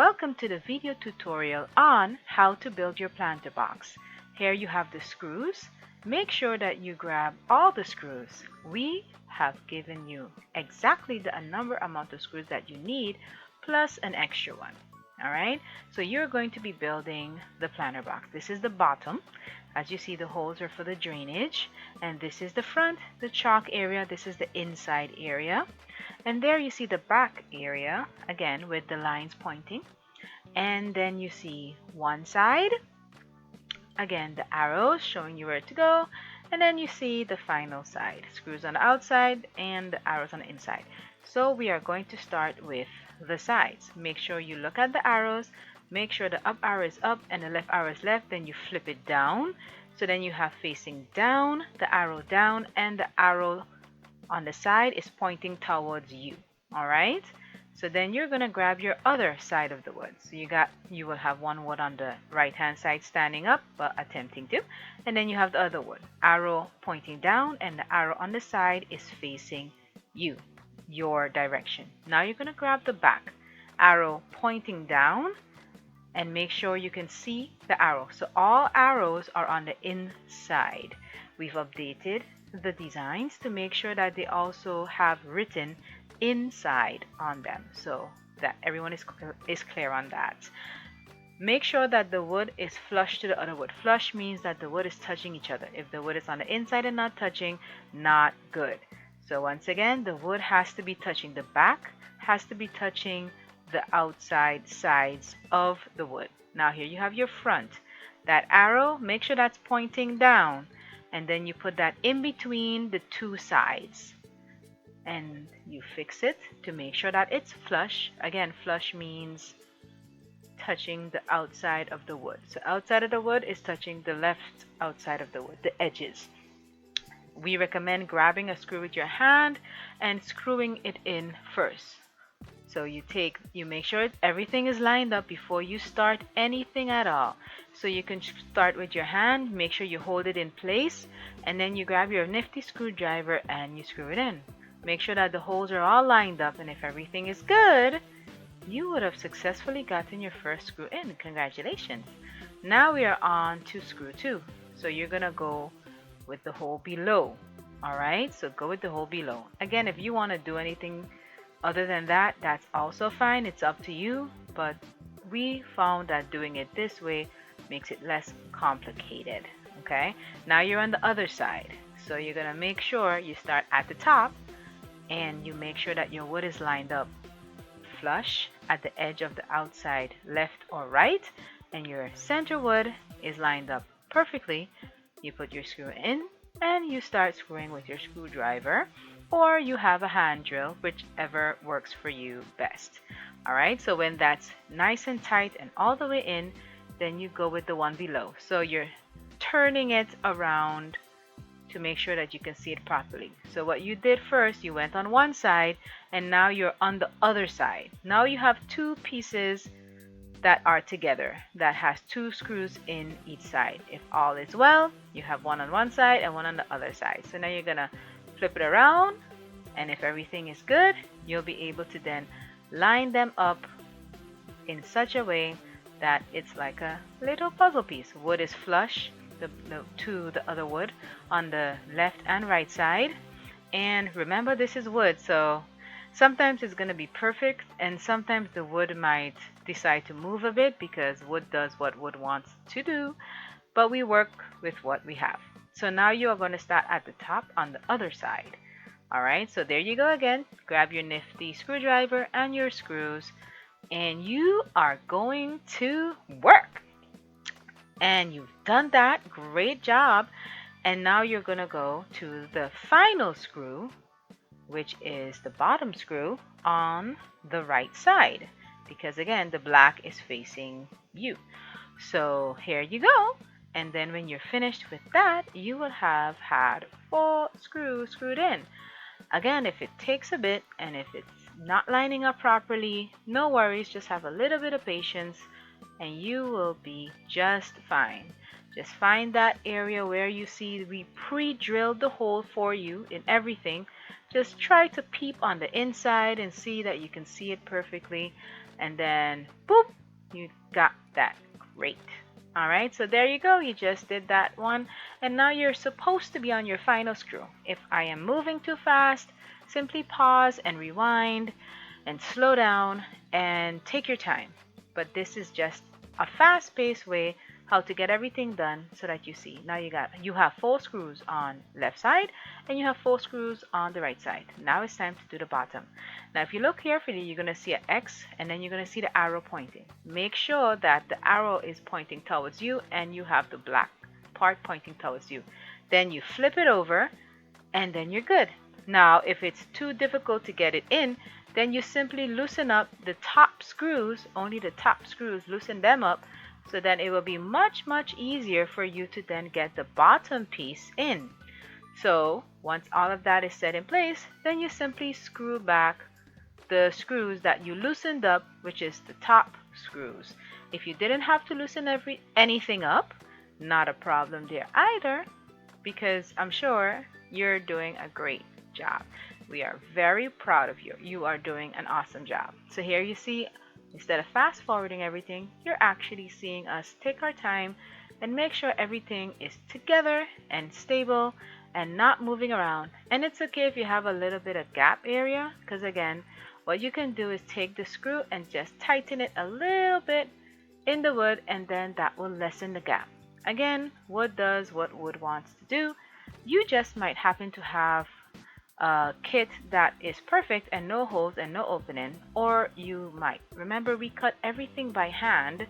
Welcome to the video tutorial on how to build your planter box. Here you have the screws. Make sure that you grab all the screws. We have given you exactly the amount of screws that you need plus an extra one. Alright, so you're going to be building the planter box. This is the bottom. As you see, the holes are for the drainage, and this is the front, the chalk area. This is the inside area. And there you see the back area, again with the lines pointing. And then you see one side, again the arrows showing you where to go. And then you see the final side, screws on the outside and the arrows on the inside. So we are going to start with the sides. Make sure you look at the arrows. Make sure the up arrow is up and the left arrow is left. Then you flip it down. So then you have facing down, the arrow down, and the arrow on the side is pointing towards you. Alright, so then you're gonna grab your other side of the wood. So you will have one wood on the right hand side standing up but attempting to, and then you have the other wood, arrow pointing down, and the arrow on the side is facing you, your direction. Now you're gonna grab the back, arrow pointing down, and make sure you can see the arrow. So all arrows are on the inside. We've updated the designs to make sure that they also have written inside on them, so that everyone is clear on that. Make sure that the wood is flush to the other wood. Flush means that the wood is touching each other. If the wood is on the inside and not touching, not good. So once again, the wood has to be touching, the back has to be touching the outside sides of the wood. Now here you have your front. That arrow, make sure that's pointing down, and then you put that in between the two sides and you fix it to make sure that it's flush. Again, flush means touching the outside of the wood. So outside of the wood is touching the left outside of the wood, the edges. We recommend grabbing a screw with your hand and screwing it in first. So you make sure everything is lined up before you start anything at all. So you can start with your hand, make sure you hold it in place, and then you grab your nifty screwdriver and you screw it in. Make sure that the holes are all lined up, and if everything is good, you would have successfully gotten your first screw in. Congratulations. Now we are on to screw 2. So you're gonna go with the hole below. Alright, so go with the hole below. Again, if you want to do anything other than that, that's also fine. It's up to you, but we found that doing it this way makes it less complicated. Okay, now you're on the other side. So you're gonna make sure you start at the top and you make sure that your wood is lined up flush at the edge of the outside left or right, and your center wood is lined up perfectly. You put your screw in and you start screwing with your screwdriver, or you have a hand drill, whichever works for you best. Alright, so when that's nice and tight and all the way in, then you go with the one below. So you're turning it around to make sure that you can see it properly. So what you did first, you went on one side and now you're on the other side. Now you have two pieces that are together that has two screws in each side. If all is well, you have one on one side and one on the other side. So now you're gonna flip it around, and if everything is good, you'll be able to then line them up in such a way that it's like a little puzzle piece. Wood is flush to the other wood on the left and right side, and remember, this is wood, so sometimes it's going to be perfect and sometimes the wood might decide to move a bit because wood does what wood wants to do, but we work with what we have. So now you are going to start at the top on the other side. Alright, so there you go again. Grab your nifty screwdriver and your screws, and you are going to work. And you've done that. Great job. And now you're going to go to the final screw, which is the bottom screw on the right side, because again, the black is facing you. So here you go. And then when you're finished with that, you will have had 4 screws screwed in. Again, if it takes a bit and if it's not lining up properly, no worries, just have a little bit of patience and you will be just fine. Just find that area where you see we pre-drilled the hole for you in everything. Just try to peep on the inside and see that you can see it perfectly. And then, boop, you got that. Great. All right, so there you go. You just did that one. And now you're supposed to be on your final screw. If I am moving too fast, simply pause and rewind and slow down and take your time. But this is just a fast-paced way how to get everything done so that you see. Now you have 4 screws on left side and you have 4 screws on the right side. Now it's time to do the bottom. Now if you look carefully, you're going to see an X and then you're going to see the arrow pointing. Make sure that the arrow is pointing towards you and you have the black part pointing towards you. Then you flip it over and then you're good. Now if it's too difficult to get it in, then you simply loosen up the top screws, only the top screws, loosen them up, so then it will be much easier for you to then get the bottom piece in. So once all of that is set in place, then you simply screw back the screws that you loosened up, which is the top screws. If you didn't have to loosen anything up, not a problem there either, because I'm sure you're doing a great job. We are very proud of you. You are doing an awesome job. So here you see, instead of fast forwarding everything, you're actually seeing us take our time and make sure everything is together and stable and not moving around. And it's okay if you have a little bit of gap area, because again, what you can do is take the screw and just tighten it a little bit in the wood, and then that will lessen the gap. Again, wood does what wood wants to do. You just might happen to have a kit that is perfect and no holes and no opening, or you might. Remember, we cut everything by hand,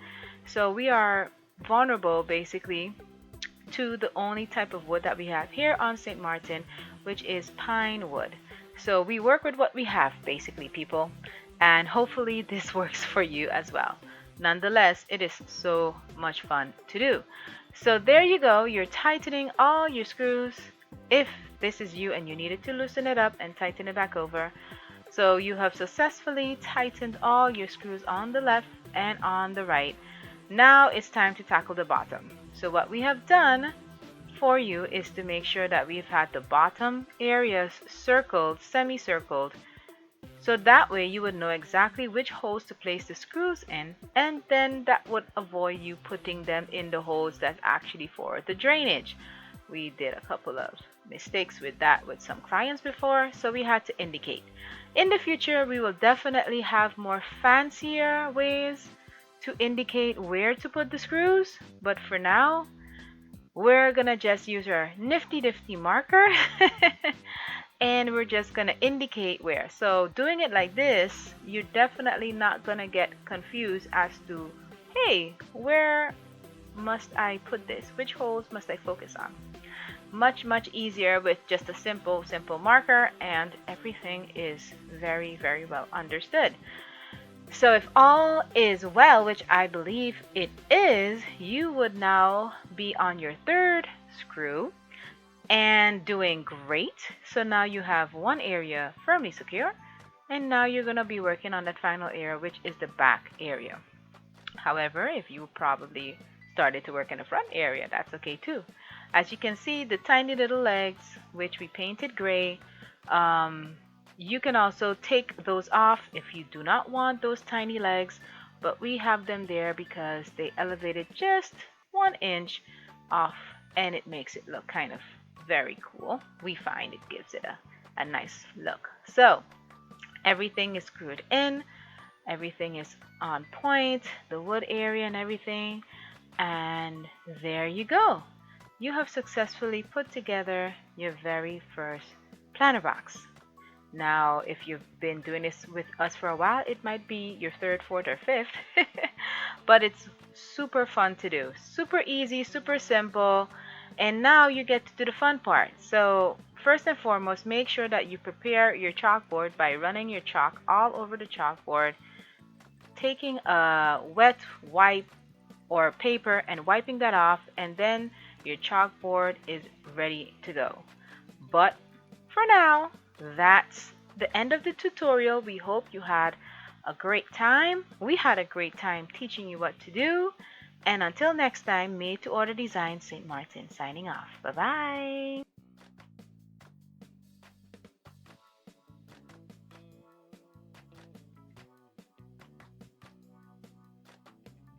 so we are vulnerable basically to the only type of wood that we have here on St. Maarten, which is pine wood. So we work with what we have basically, people, and hopefully this works for you as well. Nonetheless, it is so much fun to do. So there you go, you're tightening all your screws. If this is you and you needed to loosen it up and tighten it back over, so you have successfully tightened all your screws on the left and on the right. Now it's time to tackle the bottom. So what we have done for you is to make sure that we've had the bottom areas circled, semicircled, so that way you would know exactly which holes to place the screws in, and then that would avoid you putting them in the holes that's actually for the drainage. We did a couple of mistakes with that with some clients before, so we had to indicate. In the future, we will definitely have more fancier ways to indicate where to put the screws, but for now, we're gonna just use our nifty marker and we're just gonna indicate where. So doing it like this, you're definitely not gonna get confused as to, hey, where must I put this? Which holes must I focus on? Much easier with just a simple marker, and everything is very well understood. So if all is well, which I believe it is, you would now be on your 3rd screw and doing great. So now you have one area firmly secure, and now you're going to be working on that final area, which is the back area. However, if you probably started to work in the front area, that's okay too. As you can see, the tiny little legs, which we painted gray, you can also take those off if you do not want those tiny legs, but we have them there because they elevated just 1 inch off, and it makes it look kind of very cool. We find it gives it a nice look. So everything is screwed in, everything is on point, the wood area and everything, and there you go. You have successfully put together your very first planter box. Now, if you've been doing this with us for a while, it might be your 3rd, 4th, or 5th, but it's super fun to do. Super easy, super simple, and now you get to do the fun part. So first and foremost, make sure that you prepare your chalkboard by running your chalk all over the chalkboard, taking a wet wipe or paper and wiping that off, and then your chalkboard is ready to go. But for now, that's the end of the tutorial. We hope you had a great time. We had a great time teaching you what to do. And until next time, made to order design, St. Maarten signing off. Bye bye.